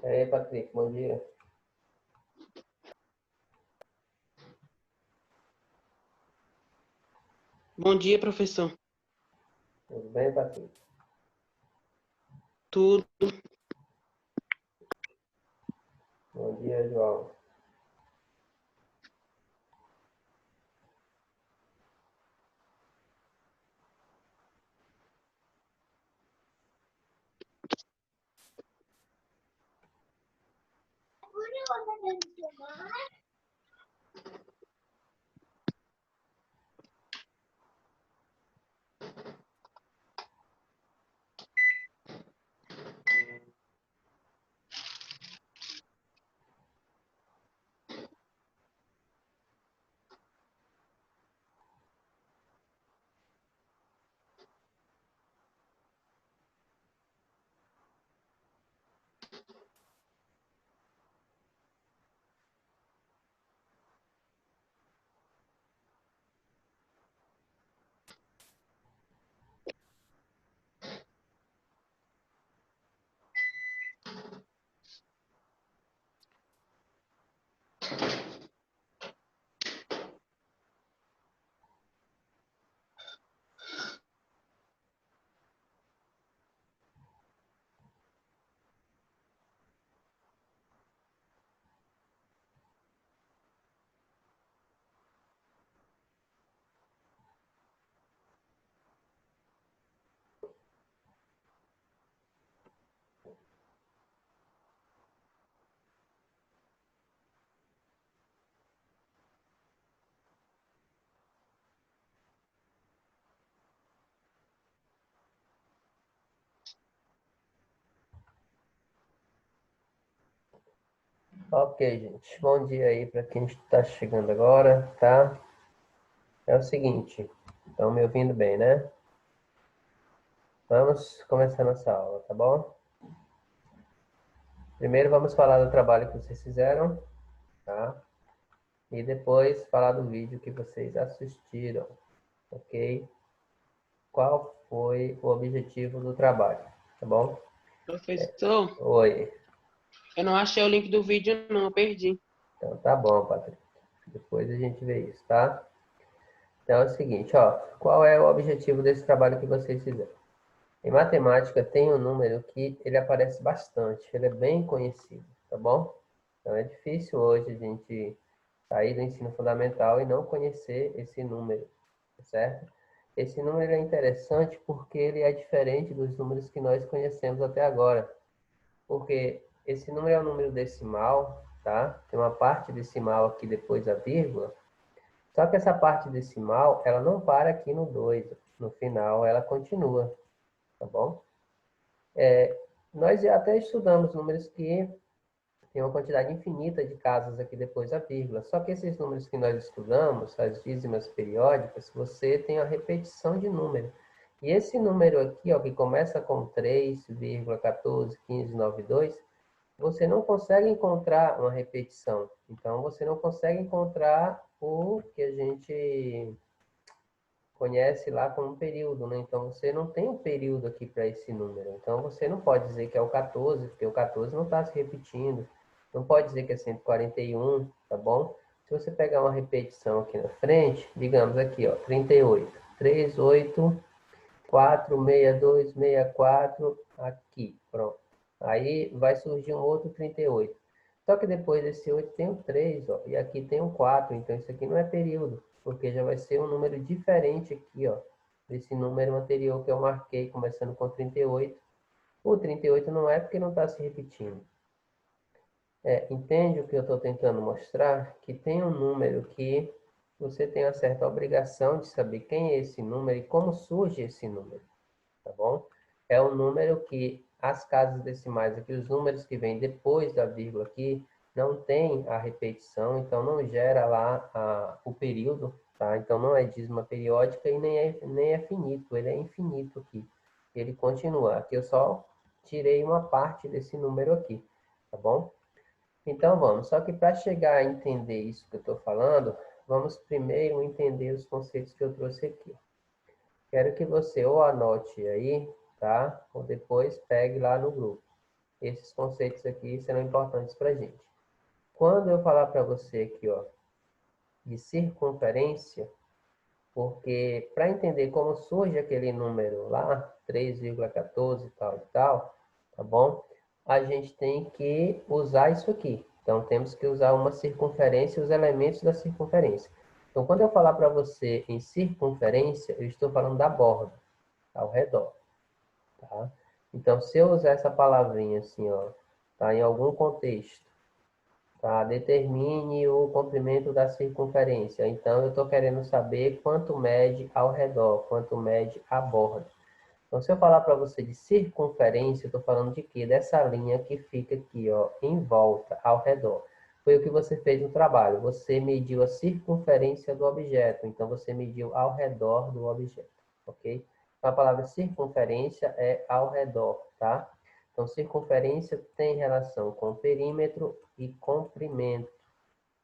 E aí, Patrick, bom dia. Bom dia, professor. Tudo bem, Patrick? Tudo. Bom dia, João. Ok, gente. Bom dia aí para quem está chegando agora, tá? É o seguinte, estão me ouvindo bem, né? Vamos começar nossa aula, tá bom? Primeiro vamos falar do trabalho que vocês fizeram, tá? E depois falar do vídeo que vocês assistiram, ok? Qual foi o objetivo do trabalho, tá bom? Professor, Oi. eu não achei o link do vídeo, não, eu perdi. Então tá bom, Patrick. Depois a gente vê isso, tá? Então é o seguinte, ó. Qual é o objetivo desse trabalho que vocês fizeram? Em matemática tem um número que ele aparece bastante, ele é bem conhecido, tá bom? Então é difícil hoje a gente sair do ensino fundamental e não conhecer esse número, tá certo? Esse número é interessante porque ele é diferente dos números que nós conhecemos até agora, porque esse número é um número decimal, tá? Tem uma parte decimal aqui depois da vírgula, só que essa parte decimal, ela não para aqui no 2, no final ela continua, tá bom? Nós já até estudamos números que tem uma quantidade infinita de casas aqui depois da vírgula. Só que esses números que nós estudamos, as dízimas periódicas, você tem a repetição de número. E esse número aqui, ó, que começa com 3,141592, você não consegue encontrar uma repetição. Então, você não consegue encontrar o que a gente conhece lá como período, né? Então você não tem um período aqui para esse número. Então você não pode dizer que é o 14, porque o 14 não está se repetindo. Não pode dizer que é 141, tá bom? Se você pegar uma repetição aqui na frente, digamos aqui, ó, 38. 38, 4, 62, 64, aqui, pronto. Aí vai surgir um outro 38. Só que depois desse 8 tem o 3, ó, e aqui tem um 4, então isso aqui não é período, porque já vai ser um número diferente aqui, ó, desse número anterior que eu marquei, começando com 38. O 38 não é porque não está se repetindo. Entende o que eu estou tentando mostrar? Que tem um número que você tem uma certa obrigação de saber quem é esse número e como surge esse número, tá bom? É um número que as casas decimais aqui, os números que vêm depois da vírgula aqui, não tem a repetição, então não gera lá o período, tá? Então não é dízima periódica e nem é finito, ele é infinito aqui. Ele continua. Aqui eu só tirei uma parte desse número aqui, tá bom? Então vamos, só que para chegar a entender isso que eu estou falando, vamos primeiro entender os conceitos que eu trouxe aqui. Quero que você ou anote aí, tá? Ou depois pegue lá no grupo. Esses conceitos aqui serão importantes para a gente. Quando eu falar para você aqui, ó, de circunferência, porque para entender como surge aquele número lá, 3,14 e tal, tá bom? A gente tem que usar isso aqui. Então, temos que usar uma circunferência e os elementos da circunferência. Então, quando eu falar para você em circunferência, eu estou falando da borda, ao redor, tá? Então, se eu usar essa palavrinha assim, ó, tá, em algum contexto, tá? Determine o comprimento da circunferência. Então, eu estou querendo saber quanto mede ao redor, quanto mede a borda. Então, se eu falar para você de circunferência, eu estou falando de quê? Dessa linha que fica aqui, ó, em volta, ao redor. Foi o que você fez no trabalho. Você mediu a circunferência do objeto. Então, você mediu ao redor do objeto, ok? Então, a palavra circunferência é ao redor, tá? Então, circunferência tem relação com perímetro e comprimento.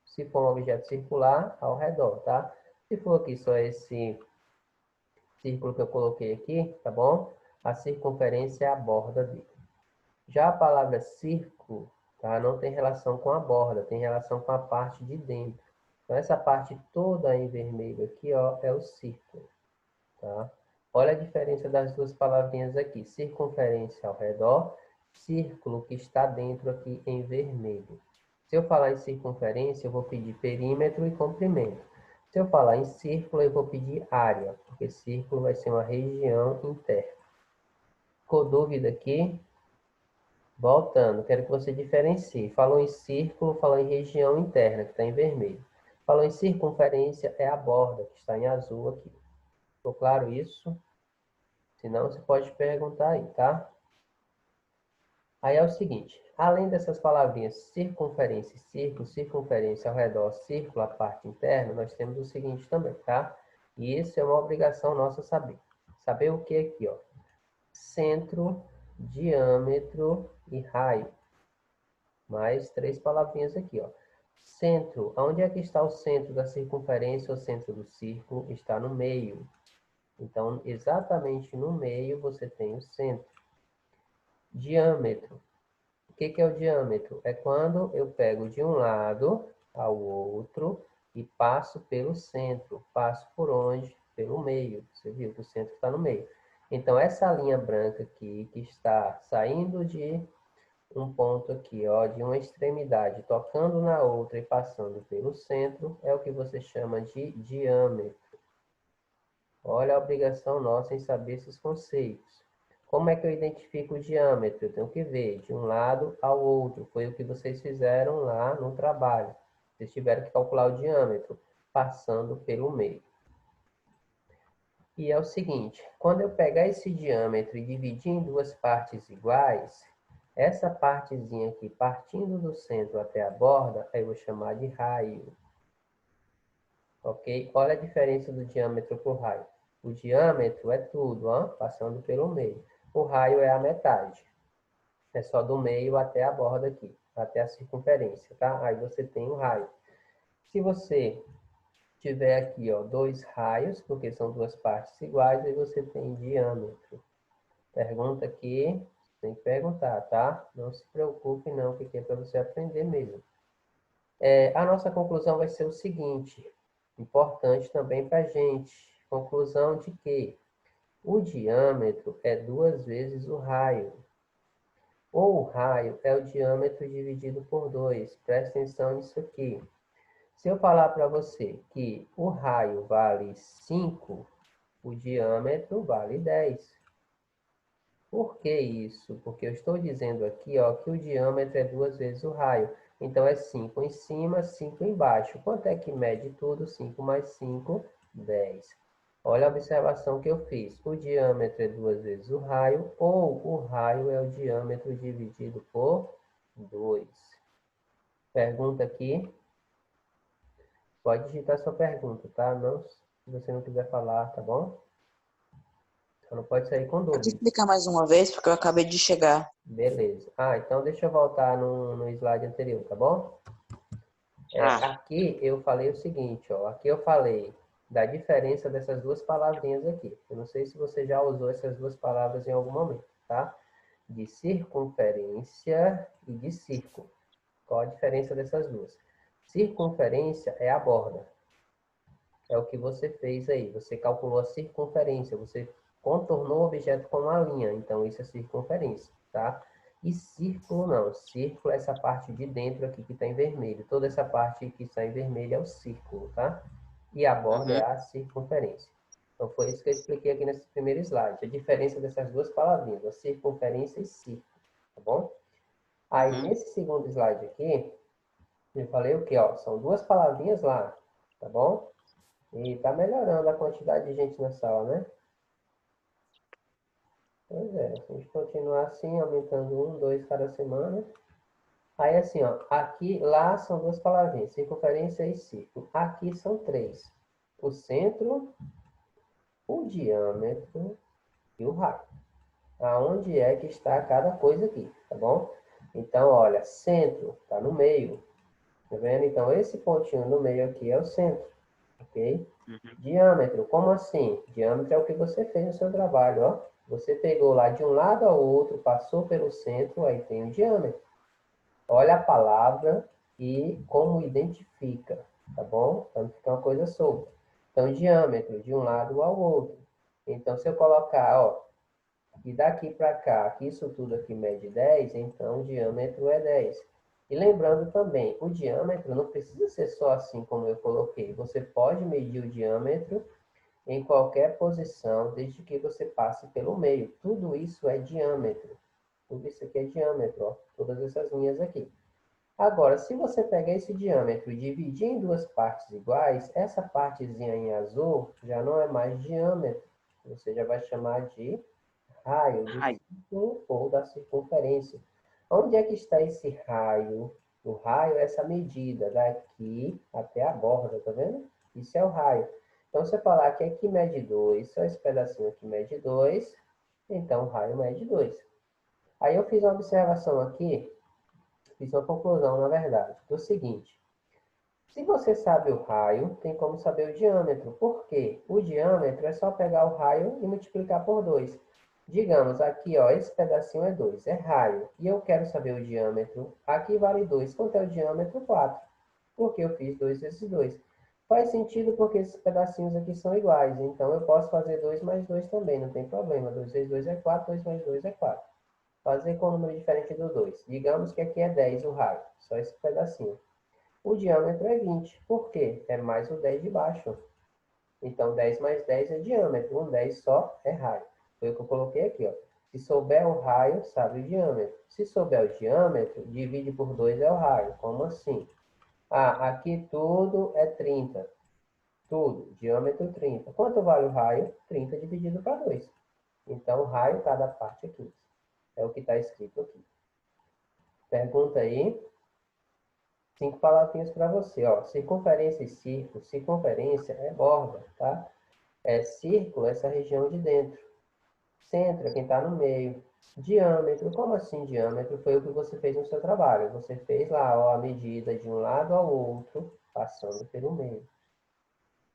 Se for um objeto circular, ao redor, tá? Se for aqui só esse círculo que eu coloquei aqui, tá bom? A circunferência é a borda dele. Já a palavra círculo, tá? Não tem relação com a borda, tem relação com a parte de dentro. Então, essa parte toda em vermelho aqui, ó, é o círculo, tá? Olha a diferença das duas palavrinhas aqui. Circunferência ao redor, círculo que está dentro aqui em vermelho. Se eu falar em circunferência, eu vou pedir perímetro e comprimento. Se eu falar em círculo, eu vou pedir área, porque círculo vai ser uma região interna. Ficou dúvida aqui? Voltando, quero que você diferencie. Falou em círculo, falou em região interna, que está em vermelho. Falou em circunferência, é a borda, que está em azul aqui. Ficou claro isso? Se não, você pode perguntar aí, tá? Aí é o seguinte, além dessas palavrinhas circunferência e círculo, circunferência ao redor, círculo a parte interna, nós temos o seguinte também, tá? E isso é uma obrigação nossa saber. Saber o que aqui, ó? Centro, diâmetro e raio. Mais três palavrinhas aqui, ó. Centro, onde é que está o centro da circunferência ou centro do círculo? Está no meio. Então, exatamente no meio você tem o centro. Diâmetro. O que é o diâmetro? É quando eu pego de um lado ao outro e passo pelo centro. Passo por onde? Pelo meio. Você viu que o centro está no meio. Então, essa linha branca aqui, que está saindo de um ponto aqui, ó, de uma extremidade, tocando na outra e passando pelo centro, é o que você chama de diâmetro. Olha a obrigação nossa em saber esses conceitos. Como é que eu identifico o diâmetro? Eu tenho que ver de um lado ao outro. Foi o que vocês fizeram lá no trabalho. Vocês tiveram que calcular o diâmetro passando pelo meio. E é o seguinte, quando eu pegar esse diâmetro e dividir em duas partes iguais, essa partezinha aqui, partindo do centro até a borda, aí eu vou chamar de raio. Ok? Olha a diferença do diâmetro para o raio. O diâmetro é tudo, ó, passando pelo meio. O raio é a metade. É só do meio até a borda aqui, até a circunferência, tá? Aí você tem o raio. Se você tiver aqui, ó, dois raios, porque são duas partes iguais, aí você tem diâmetro. Pergunta aqui, tem que perguntar, tá? Não se preocupe não, porque é para você aprender mesmo. A nossa conclusão vai ser o seguinte, importante também para a gente. Conclusão de que o diâmetro é 2 vezes o raio. Ou o raio é o diâmetro dividido por 2. Presta atenção nisso aqui. Se eu falar para você que o raio vale 5, o diâmetro vale 10. Por que isso? Porque eu estou dizendo aqui, ó, que o diâmetro é 2 vezes o raio. Então, é 5 em cima, 5 embaixo. Quanto é que mede tudo? 5 mais 5, 10. Olha a observação que eu fiz. O diâmetro é 2 vezes o raio, ou o raio é o diâmetro dividido por 2. Pergunta aqui. Pode digitar sua pergunta, tá? Não, se você não quiser falar, tá bom? Só não pode sair com Pode dúvida. explicar mais uma vez, porque eu acabei de chegar. Beleza. Então deixa eu voltar no slide anterior, tá bom? Aqui eu falei o seguinte, ó. Aqui eu falei da diferença dessas duas palavrinhas aqui. Eu não sei se você já usou essas duas palavras em algum momento, tá? de circunferência e de círculo. Qual a diferença dessas duas? Circunferência é a borda. É o que você fez aí. Você calculou a circunferência, você contornou o objeto com uma linha. Então, isso é circunferência, tá? E círculo não. Círculo é essa parte de dentro aqui que está em vermelho. Toda essa parte que está em vermelho é o círculo, tá? E a borda é a circunferência. Então, foi isso que eu expliquei aqui nesse primeiro slide. A diferença dessas duas palavrinhas, a circunferência e círculo, tá bom? Aí, nesse segundo slide aqui, eu falei o quê? Ó, são duas palavrinhas lá, tá bom? E tá melhorando a quantidade de gente na sala, né? Pois é, se a gente continuar assim, aumentando 1, 2 cada semana. Aí assim, ó, aqui, lá são duas palavrinhas, circunferência e círculo. Aqui são três. O centro, o diâmetro e o raio. Aonde é que está cada coisa aqui, tá bom? Então, olha, centro, tá no meio. Tá vendo? Então, esse pontinho no meio aqui é o centro, ok? Diâmetro, como assim? Diâmetro é o que você fez no seu trabalho, ó. Você pegou lá de um lado ao outro, passou pelo centro, aí tem o diâmetro. Olha a palavra e como identifica, tá bom? Para não ficar uma coisa solta. Então, diâmetro, de um lado ao outro. Então, se eu colocar, ó, e daqui para cá, que isso tudo aqui mede 10, então o diâmetro é 10. E lembrando também, o diâmetro não precisa ser só assim como eu coloquei. Você pode medir o diâmetro em qualquer posição, desde que você passe pelo meio. Tudo isso é diâmetro. Tudo isso aqui é diâmetro, ó. Todas essas linhas aqui. Agora, se você pegar esse diâmetro e dividir em duas partes iguais, essa partezinha em azul já não é mais diâmetro. Você já vai chamar de raio do círculo ou da circunferência. Onde é que está esse raio? O raio é essa medida daqui até a borda, tá vendo? Isso é o raio. Então, se eu falar que aqui mede 2, só esse pedacinho aqui mede 2, então o raio mede 2. Aí eu fiz uma observação aqui, fiz uma conclusão, na verdade, do seguinte. Se você sabe o raio, tem como saber o diâmetro. Por quê? O diâmetro é só pegar o raio e multiplicar por 2. Digamos, aqui, ó, esse pedacinho é 2, é raio. E eu quero saber o diâmetro. Aqui vale 2. Quanto é o diâmetro? 4. Porque eu fiz 2 vezes 2. Faz sentido porque esses pedacinhos aqui são iguais. Então, eu posso fazer 2 mais 2 também, não tem problema. 2 vezes 2 é 4, 2 mais 2 é 4. Fazer com um número diferente do 2. Digamos que aqui é 10 o raio. Só esse pedacinho. O diâmetro é 20. Por quê? É mais o 10 de baixo. Então, 10 mais 10 é diâmetro. Um 10 só é raio. Foi o que eu coloquei aqui, ó. Se souber o raio, sabe o diâmetro. Se souber o diâmetro, divide por 2 é o raio. Como assim? Ah, aqui tudo é 30. Tudo. Diâmetro 30. Quanto vale o raio? 30 dividido para 2. Então, o raio, cada parte é 15. É o que está escrito aqui. Pergunta aí. 5 palavrinhas para você, ó. Circunferência e círculo. Circunferência é borda, tá? É círculo, essa região de dentro. Centro é quem está no meio. Diâmetro, como assim diâmetro? Foi o que você fez no seu trabalho. Você fez lá, ó, a medida de um lado ao outro, passando pelo meio.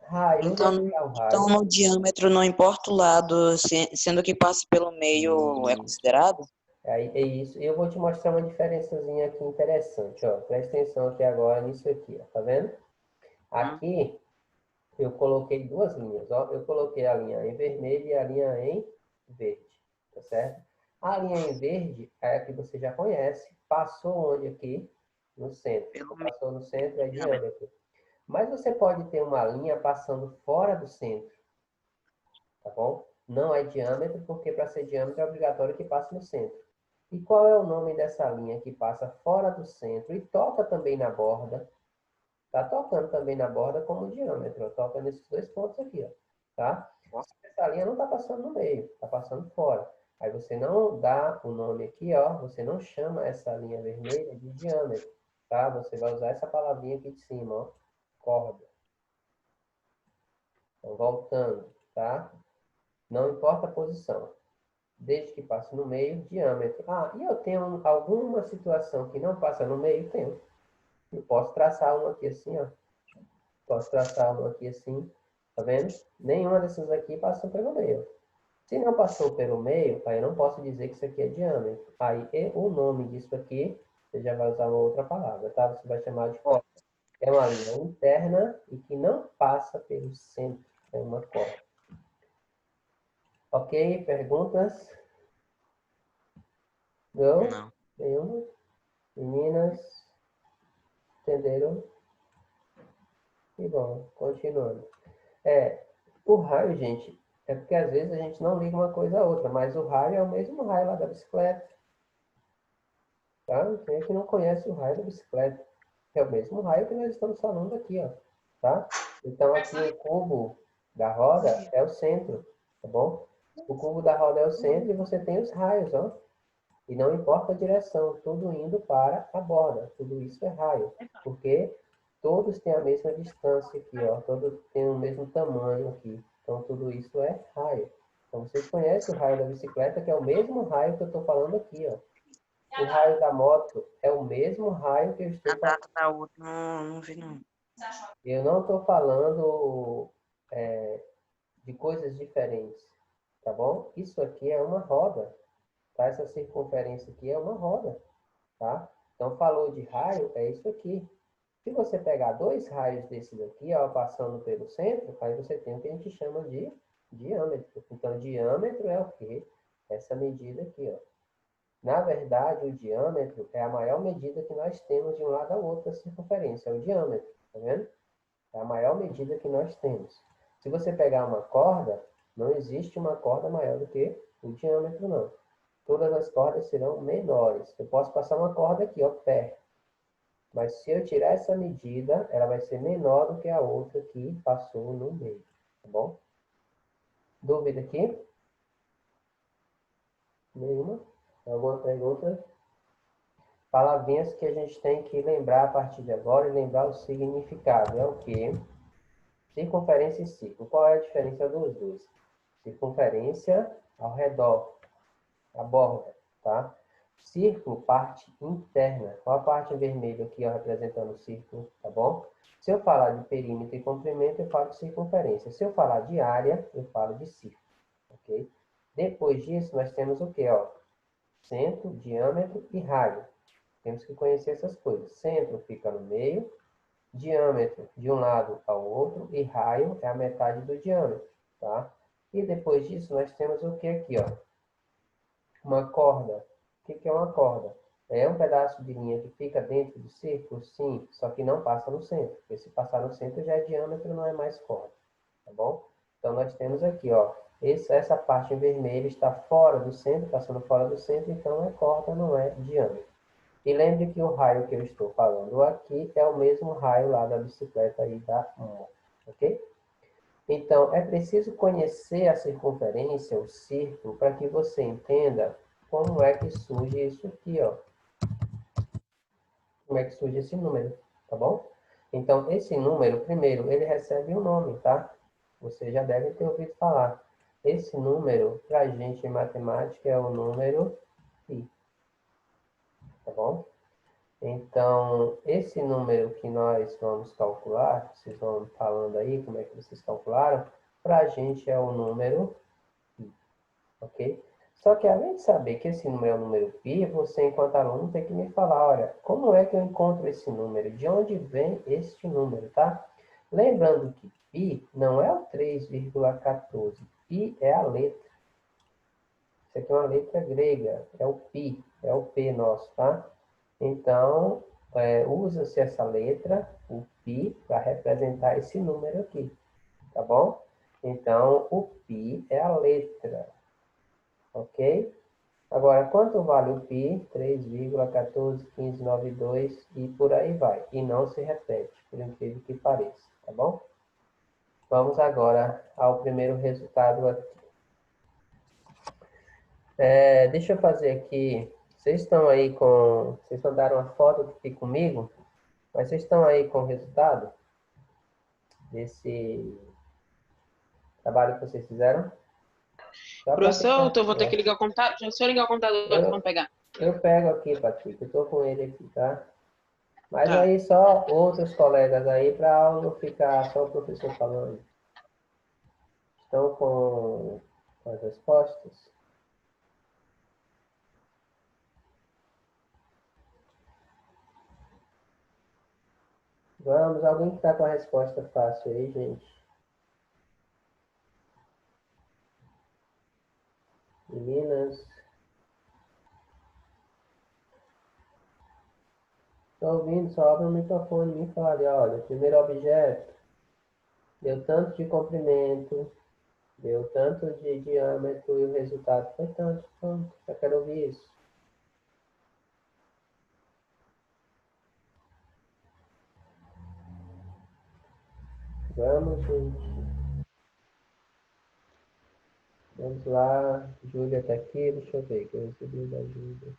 Raio, onde é que está o Então, raio? no diâmetro, não importa o lado, sendo que passa pelo meio, é E considerado? é isso. E eu vou te mostrar uma diferençazinha aqui interessante, ó. Presta atenção aqui agora nisso aqui, ó. Tá vendo? Aqui eu coloquei duas linhas, ó. Eu coloquei a linha em vermelho e a linha em verde, tá certo? A linha em verde é a que você já conhece. Passou onde aqui? No centro. Pelo meio Passou no centro é do diâmetro. diâmetro. Mas você pode ter uma linha passando fora do centro, tá bom? Não é diâmetro, porque para ser diâmetro é obrigatório que passe no centro. E qual é o nome dessa linha que passa fora do centro e toca também na borda? Tá tocando também na borda como diâmetro. Ó. Toca nesses dois pontos aqui, ó. Tá? Essa linha não tá passando no meio, tá passando fora. Aí você não dá o nome aqui, ó. Você não chama essa linha vermelha de diâmetro, tá? Você vai usar essa palavrinha aqui de cima, ó. Corda. Então, voltando, tá? Não importa a posição. Desde que passe no meio, diâmetro. Ah, e eu tenho alguma situação que não passa no meio? Tenho. Eu posso traçar uma aqui assim, ó. Posso traçar uma aqui assim, tá vendo? Nenhuma dessas aqui passa pelo meio. Se não passou pelo meio, aí eu não posso dizer que isso aqui é diâmetro. Aí o nome disso aqui, você já vai usar uma outra palavra, tá? Você vai chamar de corda. É uma linha interna e que não passa pelo centro. É uma corda. Ok? Perguntas? Não? Não. Nenhuma? Meninas? Entenderam? Que bom. Continuando. O raio, gente, é porque às vezes a gente não liga uma coisa a outra, mas o raio é o mesmo raio lá da bicicleta. Tá? Quem é que não conhece o raio da bicicleta? É o mesmo raio que nós estamos falando aqui, ó. Tá? Então, aqui o cubo da roda é o centro, tá bom? O cubo da roda é o centro e você tem os raios, ó. E não importa a direção, tudo indo para a borda. Tudo isso é raio. Porque todos têm a mesma distância aqui, ó. Todos têm o mesmo tamanho aqui. Então, tudo isso é raio. Então, vocês conhecem o raio da bicicleta, que é o mesmo raio que eu estou falando aqui, ó. O raio da moto é o mesmo raio que eu estou A falando. data da outra não vi, não. Eu não estou falando de coisas diferentes, tá bom? Isso aqui é uma roda, tá? Essa circunferência aqui é uma roda, tá? Então, falou de raio, é isso aqui. Se você pegar dois raios desses aqui, ó, passando pelo centro, aí você tem o que a gente chama de diâmetro. Então, diâmetro é o quê? Essa medida aqui, ó. Na verdade, o diâmetro é a maior medida que nós temos de um lado ao outro da circunferência, é o diâmetro, tá vendo? É a maior medida que nós temos. Se você pegar uma corda, não existe uma corda maior do que o diâmetro, não. Todas as cordas serão menores. Eu posso passar uma corda aqui, ó, perto. Mas se eu tirar essa medida, ela vai ser menor do que a outra que passou no meio, tá bom? Dúvida aqui? Nenhuma? Alguma pergunta? Palavrinhas que a gente tem que lembrar a partir de agora e lembrar o significado. É o quê? Circunferência e círculo. Qual é a diferença dos dois? Circunferência ao redor, a borda, tá? Círculo, parte interna. Qual a parte vermelha aqui, ó, representando o círculo, tá bom? Se eu falar de perímetro e comprimento, eu falo de circunferência. Se eu falar de área, eu falo de círculo, ok? Depois disso, nós temos o quê, ó? Centro, diâmetro e raio. Temos que conhecer essas coisas. Centro fica no meio, diâmetro de um lado ao outro e raio é a metade do diâmetro, tá? E depois disso nós temos o que aqui, ó? Uma corda. O que é uma corda? É um pedaço de linha que fica dentro do círculo? Sim, só que não passa no centro, porque se passar no centro já é diâmetro, não é mais corda, tá bom? Então nós temos aqui, ó, essa parte em vermelho está fora do centro, passando fora do centro, então é corda, não é diâmetro. E lembre que o raio que eu estou falando aqui é o mesmo raio lá da bicicleta aí da moto, ok? Então, é preciso conhecer a circunferência, o círculo, para que você entenda como é que surge isso aqui, ó. Como é que surge esse número, tá bom? Então, esse número, primeiro, ele recebe um nome, tá? Você já deve ter ouvido falar. Esse número, para a gente em matemática, é o número π, tá bom? Então, esse número que nós vamos calcular, vocês vão falando aí como é que vocês calcularam, para a gente é o número π, ok? Só que além de saber que esse número é o número π, você, enquanto aluno, tem que me falar, olha, como é que eu encontro esse número? De onde vem este número, tá? Lembrando que π não é o 3,14, π é a letra. Isso aqui é uma letra grega, é o π, é o P nosso, tá? Então, usa-se essa letra, o π, para representar esse número aqui, tá bom? Então, o π é a letra, ok? Agora, quanto vale o π? 3,141592 e por aí vai. E não se repete, por incrível que pareça, tá bom? Vamos agora ao primeiro resultado aqui. Deixa eu fazer aqui. Vocês estão aí com... Vocês mandaram a foto aqui comigo, mas vocês estão aí com o resultado desse trabalho que vocês fizeram? Só para Professor, ficar... eu vou ter que ligar o computador. Deixa eu ligar o computador aqui para pegar. Eu pego aqui, Patrick. Eu estou com ele aqui, tá? Mas Tá. aí só outros colegas aí, para a aula não ficar só o professor falando. Estão com com as respostas? Vamos, alguém que está com a resposta fácil aí, gente? Meninas? Estou ouvindo, só abre o microfone e me fale, olha, primeiro objeto deu tanto de comprimento, deu tanto de diâmetro e o resultado foi tanto. Pronto, já quero ouvir isso. Vamos, gente. Vamos lá. Júlia está aqui, deixa eu ver que eu recebi da Júlia.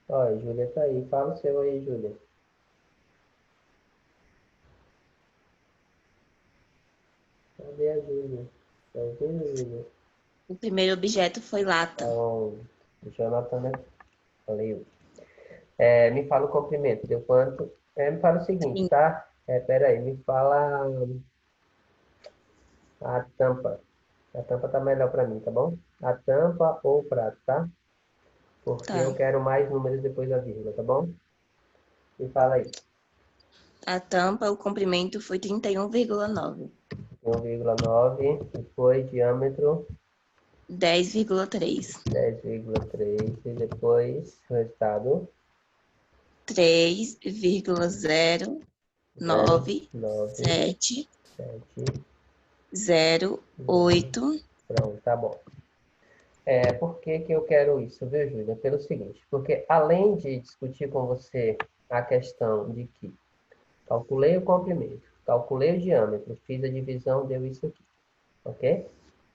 Olha, Júlia está aí. Fala o seu aí, Júlia. Cadê a Júlia? Tá ouvindo, Júlia? O primeiro objeto foi lata. Então, deixa eu anotar, né? Valeu. Me fala o comprimento, deu quanto? Me fala o seguinte, tá? Pera aí, me fala a tampa. A tampa tá melhor para mim, tá bom? A tampa ou o prato, tá? Porque Tá. eu quero mais números depois da vírgula, tá bom? Me fala aí. A tampa, o comprimento foi 31,9. 1,9 e foi diâmetro 10,3. 10,3 e depois o resultado 3,09. 0,9, 7, 7, 0, 8. pronto, tá bom. Por que que eu quero isso, viu, Júlia? Pelo seguinte, porque além de discutir com você a questão de que calculei o comprimento, calculei o diâmetro, fiz a divisão, deu isso aqui, ok?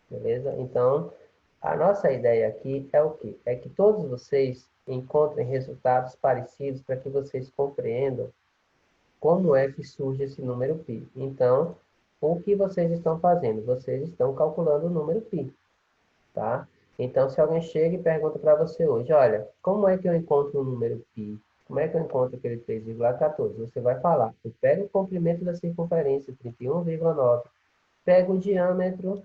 Beleza? Então, a nossa ideia aqui é o quê? É que todos vocês encontrem resultados parecidos para que vocês compreendam como é que surge esse número π. Então, o que vocês estão fazendo? Vocês estão calculando o número π, tá? Então, se alguém chega e pergunta para você hoje, olha, como é que eu encontro o número π? Como é que eu encontro aquele 3,14? Você vai falar, eu pego o comprimento da circunferência, 31,9, pego o diâmetro,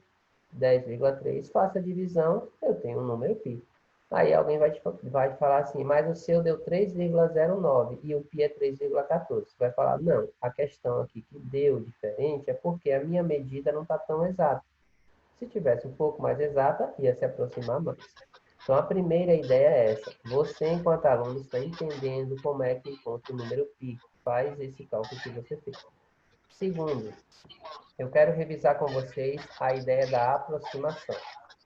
10,3, faço a divisão, eu tenho um número π. Aí alguém vai falar assim, mas o seu deu 3,09 e o π é 3,14. Você vai falar, não, a questão aqui que deu diferente é porque a minha medida não está tão exata. Se tivesse um pouco mais exata, ia se aproximar mais. Então, a primeira ideia é essa. Você, enquanto aluno, está entendendo como é que encontra o número π. Faz esse cálculo que você fez. Segundo, eu quero revisar com vocês a ideia da aproximação,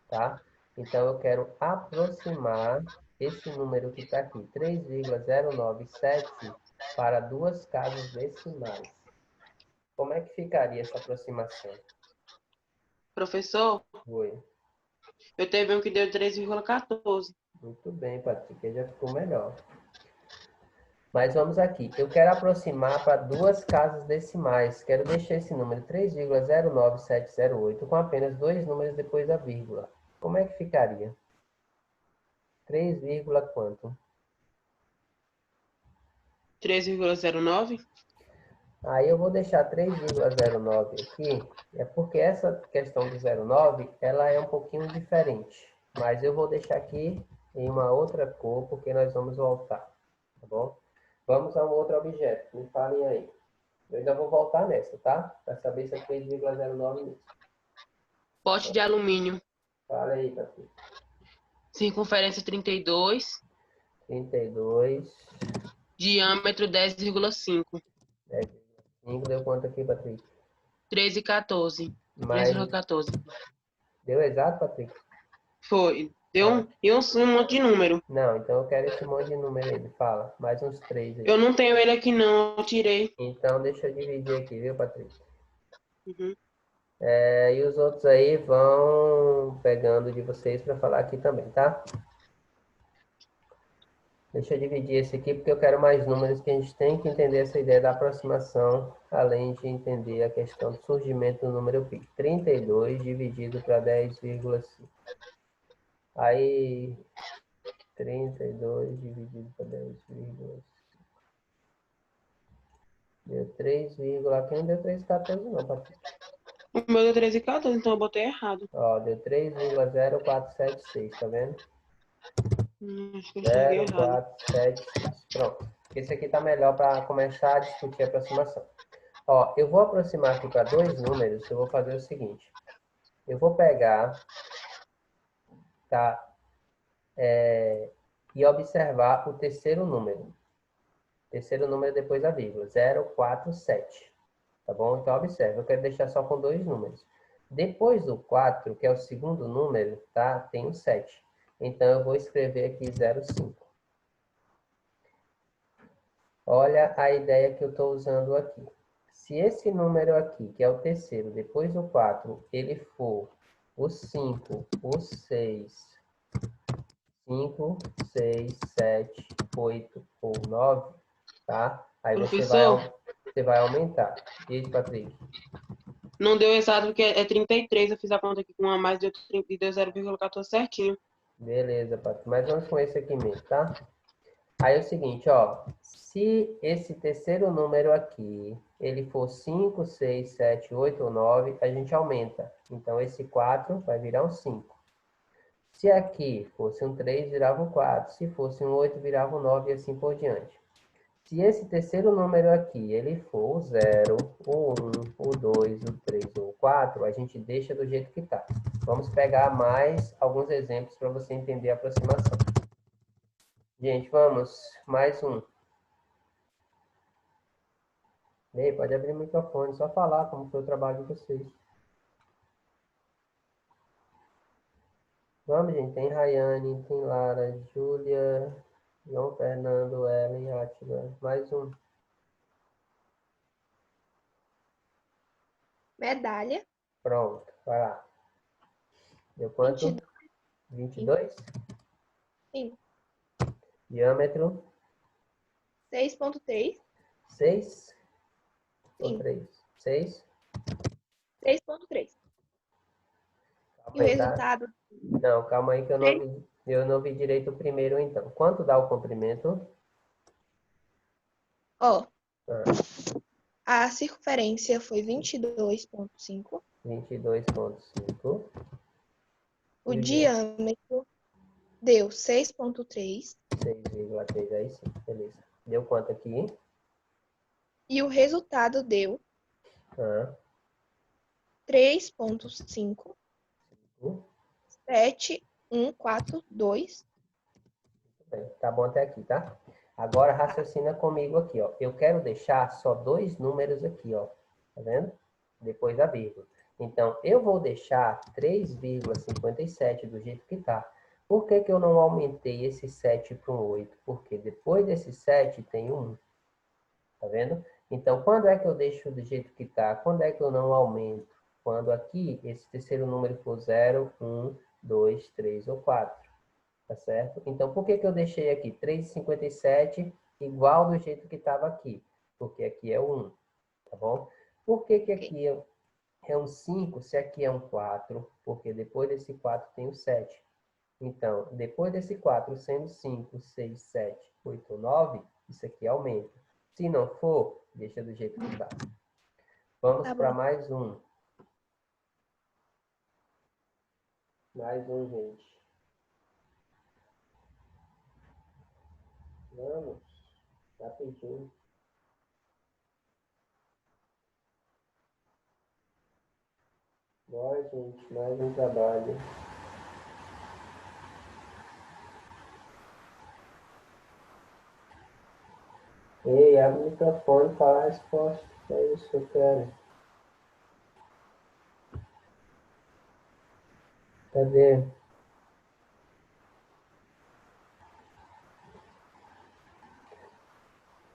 tá? Então, eu quero aproximar esse número que está aqui, 3,097, para duas casas decimais. Como é que ficaria essa aproximação? Professor, Oi. eu teve um que deu 3,14. Muito bem, Patrick, já ficou melhor. Mas vamos aqui. Eu quero aproximar para duas casas decimais. Quero deixar esse número 3,09708 com apenas dois números depois da vírgula. Como é que ficaria? 3, quanto? 3,09? Aí eu vou deixar 3,09 aqui, é porque essa questão do 0,9, ela é um pouquinho diferente. Mas eu vou deixar aqui em uma outra cor, porque nós vamos voltar, tá bom? Vamos a um outro objeto, me falem aí. Eu ainda vou voltar nessa, tá? Para saber se é 3,09 mesmo. Pote de alumínio. Fala aí, Patrícia. Circunferência 32. 32, Diâmetro 10,5. 10,5, deu quanto aqui, Patrícia? 13,14. Mas 3,14. deu exato, Patrícia? Foi. Deu um monte de número. Não, então eu quero esse monte de número aí, me fala. Mais uns 3 aí. Eu não tenho ele aqui não, eu tirei. Então, deixa eu dividir aqui, viu, Patrícia? Uhum. E os outros aí vão pegando de vocês para falar aqui também, tá? Deixa eu dividir esse aqui, porque eu quero mais números, que a gente tem que entender essa ideia da aproximação, além de entender a questão do surgimento do número π. 32 dividido para 10,5. Aí, 32 dividido para 10,5. Deu 3, aqui não deu 3,14 não, Patrícia. O meu deu 13,14, então eu botei errado. Ó, deu 3,0476, tá vendo? Acho que eu enxerguei errado. 0,476. Pronto. Esse aqui tá melhor para começar a discutir a aproximação. Ó, eu vou aproximar aqui para dois números. Eu vou fazer o seguinte. Eu vou pegar, tá? E observar o terceiro número. Terceiro número depois da vírgula. 047. Tá bom? Então, observe. Eu quero deixar só com dois números. Depois do 4, que é o segundo número, tá? Tem o 7. Então, eu vou escrever aqui 0,5. Olha a ideia que eu estou usando aqui. Se esse número aqui, que é o terceiro, depois do 4, ele for o 5, o 6, 5, 6, 7, 8 ou 9, tá? Aí você Professor, vai aumentar. E aí, Patrick? não deu exato porque é 33. Eu fiz a conta aqui com uma a mais, deu 30 e deu 0,14 certinho. Beleza, Patrick. Mas vamos com esse aqui mesmo, tá? Aí é o seguinte, ó. Se esse terceiro número aqui, ele for 5, 6, 7, 8 ou 9, a gente aumenta. Então, esse 4 vai virar um 5. Se aqui fosse um 3, virava um 4. Se fosse um 8, virava um 9 e assim por diante. Se esse terceiro número aqui, ele for o 0, o 1, o 2, o 3 ou o 4, a gente deixa do jeito que está. Vamos pegar mais alguns exemplos para você entender a aproximação. Gente, vamos. Mais um. Ei, pode abrir o microfone, só falar como foi o trabalho de vocês. Vamos, gente. Tem Rayane, tem Lara, Júlia, João Fernando, Ellen, Átila. Mais um. Medalha, Pronto, vai lá. Deu quanto? 22? Sim. Diâmetro? 6,3. 6 ou Sim. 3? 6? 6,3. E o Aí, tá? resultado? Não, calma aí que eu não vi direito o primeiro, então. Quanto dá o comprimento? Ó, Ah, a circunferência foi 22,5. 22,5. O E o diâmetro deu 6,3. 6,3, aí sim, beleza. Deu quanto aqui? E o resultado deu Ah, 3,5. 5. 7,142. Bem, tá bom até aqui, tá? Agora raciocina comigo aqui, ó. Eu quero deixar só dois números aqui, ó. Tá vendo? Depois da vírgula. Então, eu vou deixar 3,57 do jeito que tá. Por que que eu não aumentei esse 7 para um 8? Porque depois desse 7 tem um 1. Tá vendo? Então, quando é que eu deixo do jeito que tá? Quando é que eu não aumento? Quando aqui, esse terceiro número for 0, 1, 2, 3 ou 4. Tá certo? Então, por que que eu deixei aqui 3,57 igual do jeito que estava aqui? Porque aqui é 1, tá bom? Por que que aqui é um 5 se aqui é um 4? Porque depois desse 4 tem o 7. Então, depois desse 4, sendo 5, 6, 7, 8 ou 9, isso aqui aumenta. Se não for, deixa do jeito que está. Vamos Tá para bom. mais um. Mais um, gente. Vamos. Rapidinho. Bora, gente. Mais um trabalho. Ei, abre o microfone e fala a resposta. É isso que eu quero. Cadê?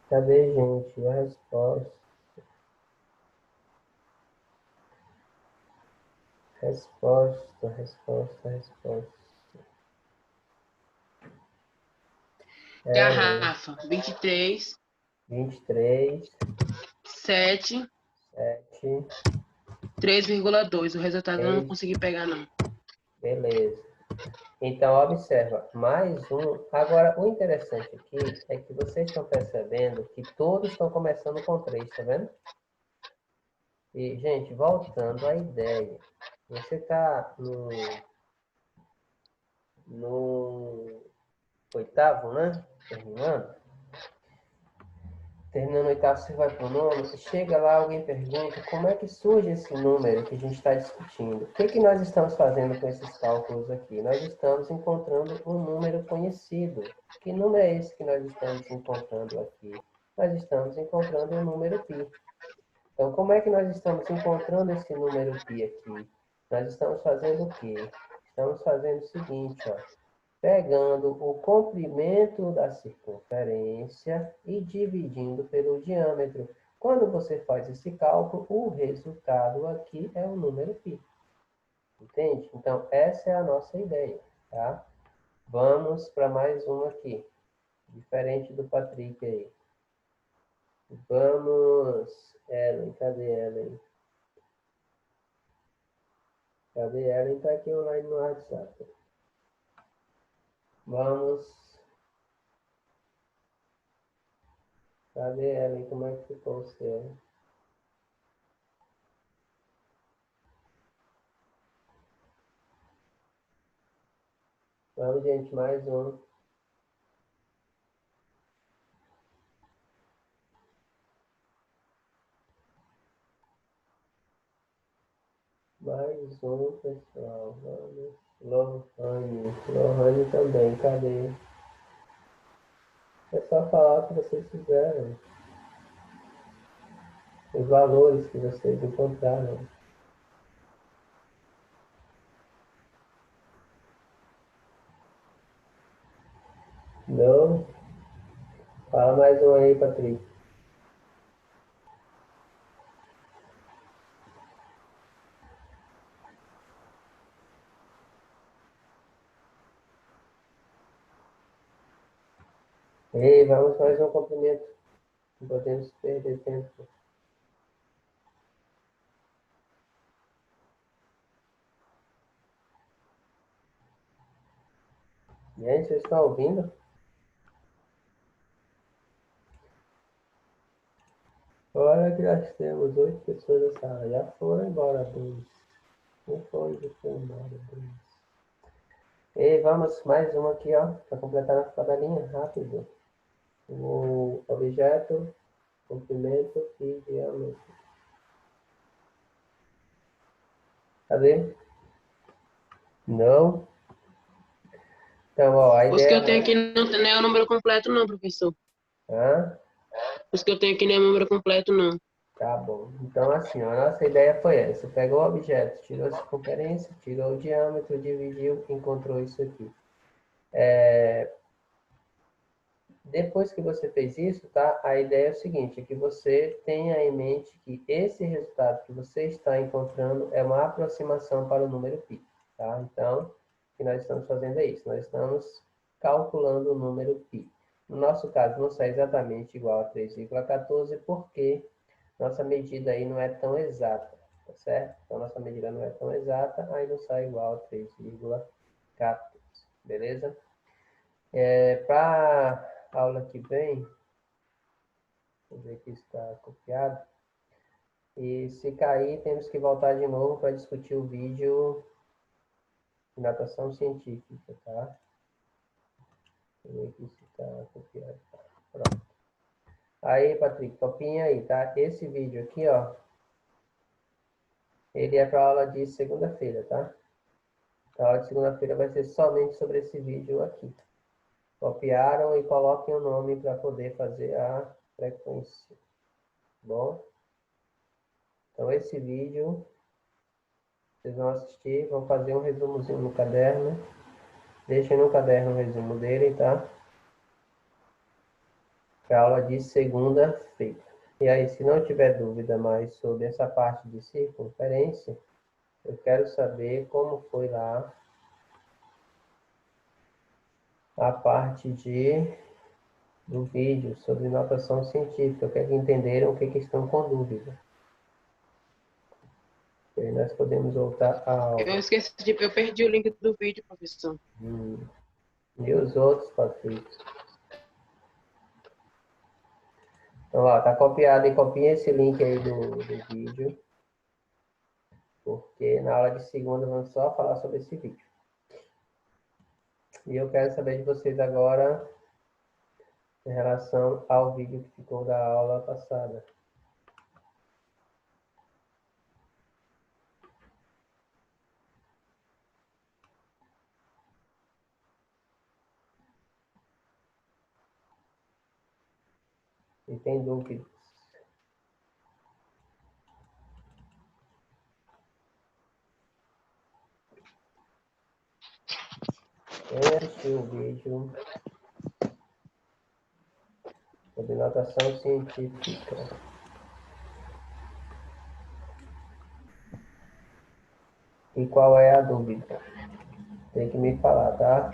Cadê, gente? A resposta. Resposta, resposta, resposta. Garrafa, 23, 23, 7, 7, 3,2. O resultado eu não 3, consegui pegar, não. beleza. Então, observa, mais um. Agora, o interessante aqui é que vocês estão percebendo que todos estão começando com 3, tá vendo? E, gente, voltando à ideia. Você está no oitavo, né? Terminando o oitavo, você vai para o nono. Chega lá, alguém pergunta como é que surge esse número que a gente está discutindo. O que que nós estamos fazendo com esses cálculos aqui? Nós estamos encontrando um número conhecido. Que número é esse que nós estamos encontrando aqui? Nós estamos encontrando o número π. Então, como é que nós estamos encontrando esse número π aqui? Nós estamos fazendo o quê? Estamos fazendo o seguinte, ó. Pegando o comprimento da circunferência e dividindo pelo diâmetro. Quando você faz esse cálculo, o resultado aqui é o número π. Entende? Então, essa é a nossa ideia, tá? Vamos para mais uma aqui. Diferente do Patrick aí. Vamos, Ellen, cadê Ellen? Cadê Ellen? Está aqui online no WhatsApp. Vamos. Cadê Ellen? Como é que ficou o seu? Vamos, gente, mais um. Mais um, pessoal. Vamos. Lohane. Lohane também. Cadê? É só falar o que vocês fizeram. Os valores que vocês encontraram. Não? Fala mais um aí, Patrick. Ei, vamos mais um cumprimento. Não podemos perder tempo. Gente, vocês estão ouvindo? Olha que nós temos 8 pessoas na sala. Já foram embora 2. Não foi, já foi embora 2. E vamos mais uma aqui, ó, para completar a tabelinha rápido. O objeto, comprimento e diâmetro. Cadê? Não. Então, ó, a Os ideia... que eu tenho aqui não é o número completo, não, professor. Hã? Os que eu tenho aqui não é o número completo, não. Tá bom. Então, assim, ó, a nossa ideia foi essa. Pegou o objeto, tirou a circunferência, tirou o diâmetro, dividiu, encontrou isso aqui. Depois que você fez isso, tá? A ideia é o seguinte, é que você tenha em mente que esse resultado que você está encontrando é uma aproximação para o número π, tá? Então, o que nós estamos fazendo é isso. Nós estamos calculando o número π. No nosso caso, não sai exatamente igual a 3,14, porque nossa medida aí não é tão exata, tá certo? Então, nossa medida não é tão exata, aí não sai igual a 3,14, beleza? Para a aula que vem, vou ver que está copiado, e se cair, temos que voltar de novo para discutir o vídeo de natação científica, tá? Vou ver aqui se está copiado. Pronto. Aí, Patrick, copinha aí, tá? Esse vídeo aqui, ó, ele é para a aula de segunda-feira, tá? A aula de segunda-feira vai ser somente sobre esse vídeo aqui. Copiaram e coloquem o nome para poder fazer a frequência. Bom? Então, esse vídeo, vocês vão assistir, vão fazer um resumozinho no caderno. Deixem no caderno o resumo dele, tá? Para a aula de segunda-feira. E aí, se não tiver dúvida mais sobre essa parte de circunferência, eu quero saber como foi lá a parte do vídeo sobre notação científica. Eu quero que entenderam o que estão com dúvida. E aí nós podemos voltar à aula. Eu perdi o link do vídeo, professor. E os outros, Patrick? Então, ó, tá copiado e copia esse link aí do vídeo. porque na aula de segunda vamos só falar sobre esse vídeo. E eu quero saber de vocês agora em relação ao vídeo que ficou da aula passada. E tem dúvidas? Quem assistiu o vídeo sobre notação científica? E qual é a dúvida? Tem que me falar, tá?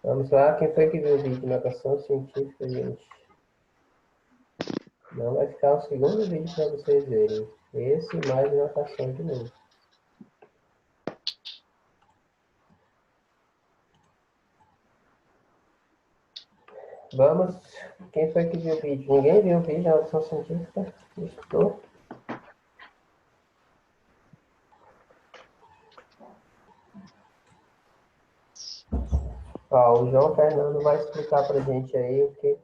Vamos lá, quem foi que viu o vídeo de notação científica, gente? Não vai ficar o segundo vídeo para vocês verem. Esse mais notação de novo. Vamos. Quem foi que viu o vídeo? Ninguém viu o vídeo de notação científica? Estou. Ó, o João Fernando vai explicar para a gente aí o que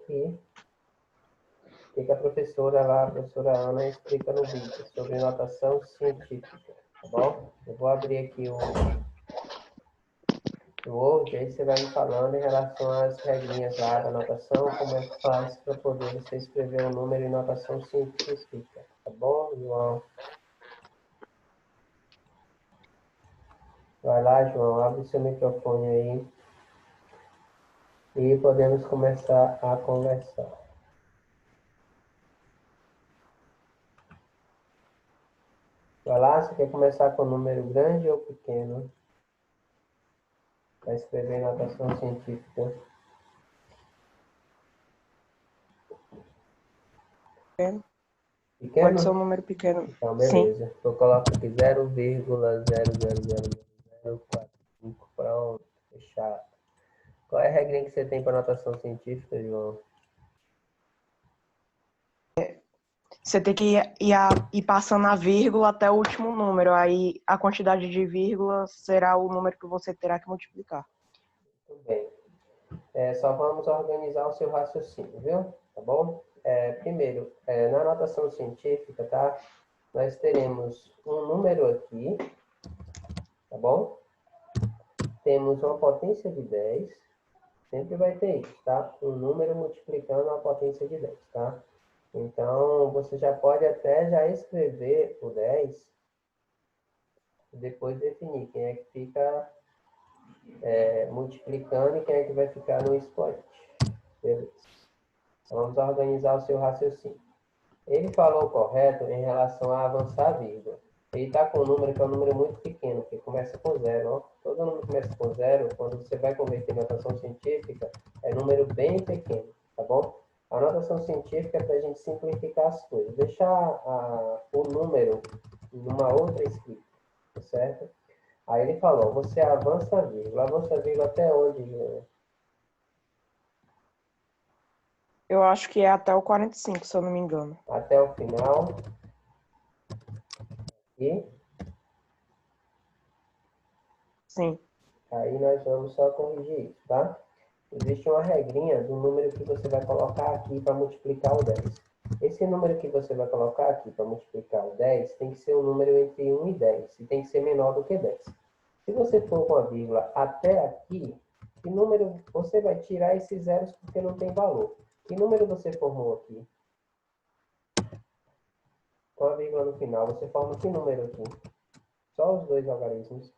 a professora lá, a professora Ana, explica no vídeo sobre notação científica, tá bom? Eu vou abrir aqui o Word, aí você vai me falando em relação às regrinhas lá da notação, como é que faz para poder você escrever um número em notação científica, tá bom, João? Vai lá, João, abre o seu microfone aí e podemos começar a conversar. Vai lá, você quer começar com número grande ou pequeno? Para escrever notação científica. Pequeno. Pequeno? Pode ser um número pequeno. Então, Sim. beleza. Eu coloco aqui 0,0000045. Pronto, fechado. Qual é a regrinha que você tem para notação científica, João? Você tem que ir passando a vírgula até o último número. Aí a quantidade de vírgulas será o número que você terá que multiplicar. Tudo bem. Só vamos organizar o seu raciocínio, viu? Tá bom? Primeiro, na notação científica, tá? Nós teremos um número aqui, tá bom? Temos uma potência de 10. Sempre vai ter isso, tá? Um número multiplicando a potência de 10, tá? Então, você já pode até já escrever o 10 e depois definir quem é que fica multiplicando e quem é que vai ficar no expoente. Beleza. Então, vamos organizar o seu raciocínio. Ele falou correto em relação a avançar a vírgula. Ele está com um número que é um número muito pequeno, que começa com 0. Ó. Todo número começa com 0, quando você vai converter em notação científica, é número bem pequeno, tá bom? A notação científica é para a gente simplificar as coisas. Deixar o número numa outra escrita, tá certo? Aí ele falou, você avança a vírgula. Avança a vírgula até onde, Juliana? Eu acho que é até o 45, se eu não me engano. Até o final. E Sim. aí nós vamos só corrigir isso, tá? Existe uma regrinha do número que você vai colocar aqui para multiplicar o 10. Esse número que você vai colocar aqui para multiplicar o 10 tem que ser um número entre 1 e 10. E tem que ser menor do que 10. Se você for com a vírgula até aqui, que número você vai tirar esses zeros porque não tem valor? Que número você formou aqui? Com a vírgula no final, você forma que número aqui? Só os dois algarismos.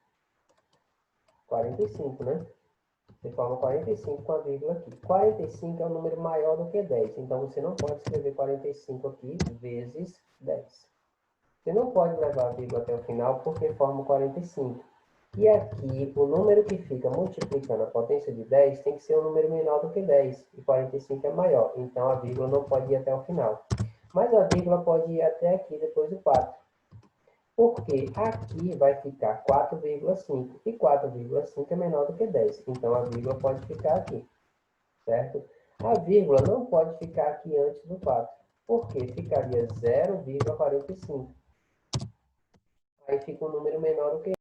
45, né? Você forma 45 com a vírgula aqui. 45 é um número maior do que 10. Então, você não pode escrever 45 aqui vezes 10. Você não pode levar a vírgula até o final porque forma 45. E aqui, o número que fica multiplicando a potência de 10 tem que ser um número menor do que 10. E 45 é maior. Então, a vírgula não pode ir até o final. Mas a vírgula pode ir até aqui, depois do 4. Porque aqui vai ficar 4,5. E 4,5 é menor do que 10. Então, a vírgula pode ficar aqui. Certo? A vírgula não pode ficar aqui antes do 4. Porque ficaria 0,45. Aí fica um número menor do que